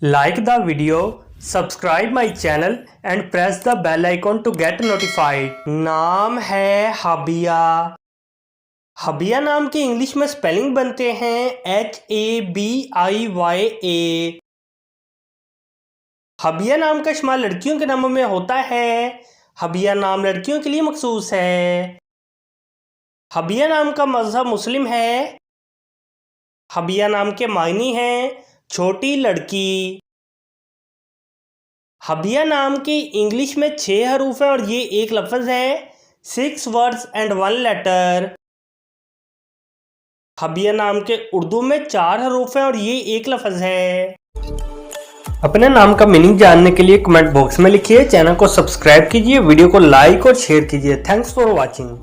Like the video, subscribe my channel and press the bell icon to get notified. नाम है हबिया। हबिया नाम के English में स्पेलिंग बनते हैं HABIYA। हबिया नाम का इस्तेमाल लड़कियों के नामों में होता है। हबिया नाम लड़कियों के लिए मखसूस है। हबिया नाम का मजहब मुस्लिम है। हबिया नाम के मायने हैं छोटी लड़की। हबिया नाम के इंग्लिश में 6 हरूफ हैं और ये एक लफ्ज़ है। 6 वर्ड्स एंड 1 लेटर। हबिया नाम के उर्दू में 4 हरूफ हैं और ये एक लफ्ज़ है। अपने नाम का मीनिंग जानने के लिए कमेंट बॉक्स में लिखिए। चैनल को सब्सक्राइब कीजिए, वीडियो को लाइक और शेयर कीजिए। Thanks for watching.